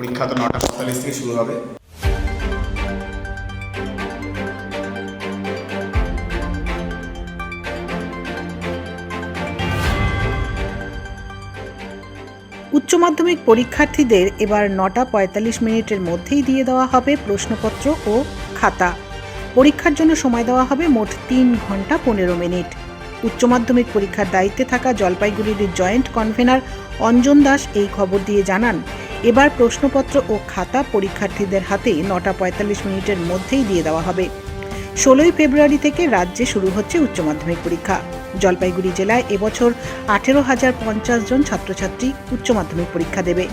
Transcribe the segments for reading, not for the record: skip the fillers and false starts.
পরীক্ষা তো 9:45 থেকে শুরু হবে। উচ্চ মাধ্যমিক পরীক্ষার্থীদের এবার 9:45 মধ্যেই দিয়ে দেওয়া হবে প্রশ্নপত্র ও খাতা। পরীক্ষার জন্য সময় দেওয়া হবে মোট 3 ঘন্টা 15 মিনিট। উচ্চ মাধ্যমিক পরীক্ষার দায়িত্বে থাকা জলপাইগুড়ির জয়েন্ট কনভেনার অঞ্জন দাস এই খবর দিয়ে জানান, এবার প্রশ্নপত্র ও খাতা পরীক্ষার্থীদের হাতে 9:45 মধ্যেই দিয়ে দেওয়া হবে। 16 ফেব্রুয়ারি থেকে রাজ্যে শুরু হচ্ছে উচ্চ মাধ্যমিক পরীক্ষা। জলপাইগুড়ি জেলায় এবছর 18,050 জন ছাত্রছাত্রী উচ্চ মাধ্যমিক পরীক্ষা দেবে।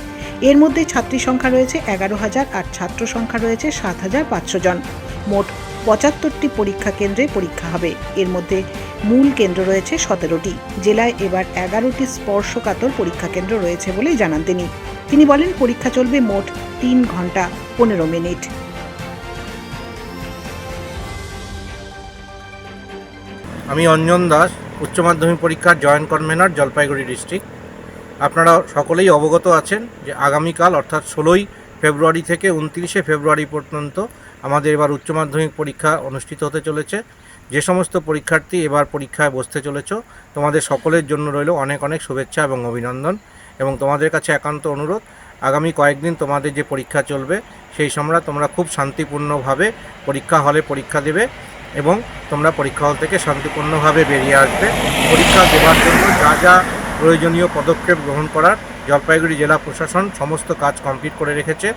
এর মধ্যে ছাত্রী সংখ্যা রয়েছে 11,000 আর ছাত্র সংখ্যা রয়েছে 7,500 জন। মোট 75টি পরীক্ষা কেন্দ্রে পরীক্ষা হবে। এর মধ্যে মূল কেন্দ্র রয়েছে 17টি। জেলায় এবার 11টি স্পর্শকাতর পরীক্ষা কেন্দ্র রয়েছে বলেই জানান তিনি বলেন, পরীক্ষা চলবে মোট 3 ঘন্টা 15 মিনিট। আমি অঞ্জন দাস, উচ্চ মাধ্যমিক পরীক্ষার জয়েন্ট কনভেনার, জলপাইগুড়ি ডিস্ট্রিক্ট। আপনারা সকলেই অবগত আছেন যে আগামীকাল অর্থাৎ 16 ফেব্রুয়ারি থেকে 29 ফেব্রুয়ারি পর্যন্ত আমাদের এবার উচ্চ মাধ্যমিক পরীক্ষা অনুষ্ঠিত হতে চলেছে। যে সমস্ত পরীক্ষার্থী এবার পরীক্ষায় বসতে চলেছ, তোমাদের সকলের জন্য রইল অনেক অনেক শুভেচ্ছা এবং অভিনন্দন। এবং তোমাদের কাছে একান্ত অনুরোধ, আগামী কয়েকদিন তোমাদের যে পরীক্ষা চলবে সেই সময় তোমরা খুব শান্তিপূর্ণভাবে পরীক্ষা হলে পরীক্ষা দেবে এবং তোমরা পরীক্ষা হল থেকে শান্তিপূর্ণভাবে বেরিয়ে আসবে। পরীক্ষা দেওয়ার জন্য যা যা প্রয়োজনীয় পদক্ষেপ গ্রহণ করার জলপাইগুড়ি জেলা প্রশাসন সমস্ত কাজ কমপ্লিট করে রেখেছে।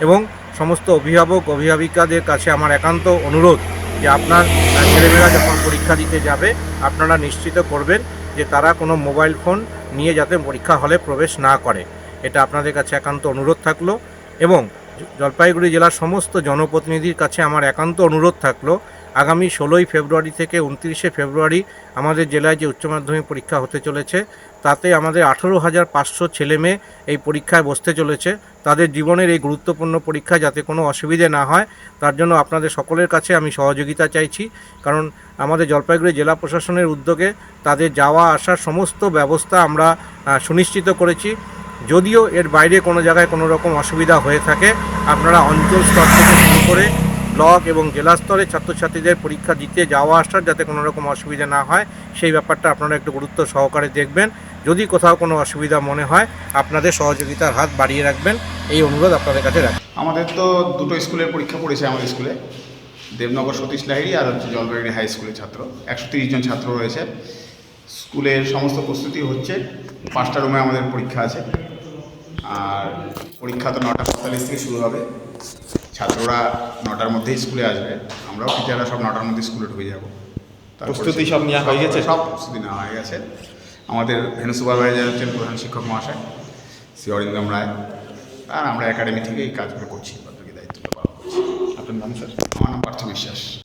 এবং সমস্ত অভিভাবক অভিভাবিকাদের কাছে আমার একান্ত অনুরোধ যে আপনার ছেলেমেয়েরা যখন পরীক্ষা দিতে যাবে আপনারা নিশ্চিত করবেন যে তারা কোনো মোবাইল ফোন নিয়ে যাতে পরীক্ষা হলে প্রবেশ না করে। এটা আপনাদের কাছে একান্ত অনুরোধ থাকলো। এবং জলপাইগুড়ি জেলার সমস্ত জনপ্রতিনিধির কাছে আমার একান্ত অনুরোধ থাকলো, আগামী 16 ফেব্রুয়ারি থেকে 29 ফেব্রুয়ারি আমাদের জেলায় যে উচ্চ মাধ্যমিক পরীক্ষা হতে চলেছে তাতে আমাদের 18,500 ছেলেমেয়ে এই পরীক্ষায় বসতে চলেছে। তাদের জীবনের এই গুরুত্বপূর্ণ পরীক্ষায় যাতে কোনো অসুবিধে না হয় তার জন্য আপনাদের সকলের কাছে আমি সহযোগিতা চাইছি। কারণ আমাদের জলপাইগুড়ি জেলা প্রশাসনের উদ্যোগে তাদের যাওয়া আসার সমস্ত ব্যবস্থা আমরা সুনিশ্চিত করেছি। যদিও এর বাইরে কোনো জায়গায় কোনো রকম অসুবিধা হয়ে থাকে, আপনারা অঞ্চল স্তর থেকে শুরু করে ব্লক এবং জেলা স্তরে ছাত্রছাত্রীদের পরীক্ষা দিতে যাওয়া আসার যাতে কোনো রকম অসুবিধা না হয় সেই ব্যাপারটা আপনারা একটু গুরুত্ব সহকারে দেখবেন। যদি কোথাও কোনো অসুবিধা মনে হয় আপনাদের সহযোগিতার হাত বাড়িয়ে রাখবেন, এই অনুরোধ আপনাদের কাছে রাখবেন। আমাদের তো দুটো স্কুলের পরীক্ষা পড়েছে আমাদের স্কুলে, দেবনগর সতীশ লাহিড়ী আর জলপাইগুড়ি হাই স্কুলের ছাত্র। 130 জন ছাত্র রয়েছে। স্কুলের সমস্ত প্রস্তুতি হচ্ছে। 5টা রুমে আমাদের পরীক্ষা আছে। আর পরীক্ষা তো 9:45 থেকে শুরু হবে। ছাত্ররা 9টার মধ্যেই স্কুলে আসবে। আমরাও টিচাররা সব 9টার মধ্যে স্কুলে ঢুকে যাব। প্রস্তুতি সব নেওয়া হয়ে গেছে? সব প্রস্তুতি নেওয়া হয়ে গেছে। আমাদের ভেনু সুপারভাইজার হচ্ছেন প্রধান শিক্ষক মহাশয় শ্রী অরিন্দম রায়, আর আমরা একাডেমি থেকে এই কাজগুলো করছি, দায়িত্বটা পালন করছি। আপনার নাম স্যার? আমার নাম পার্থ বিশ্বাস।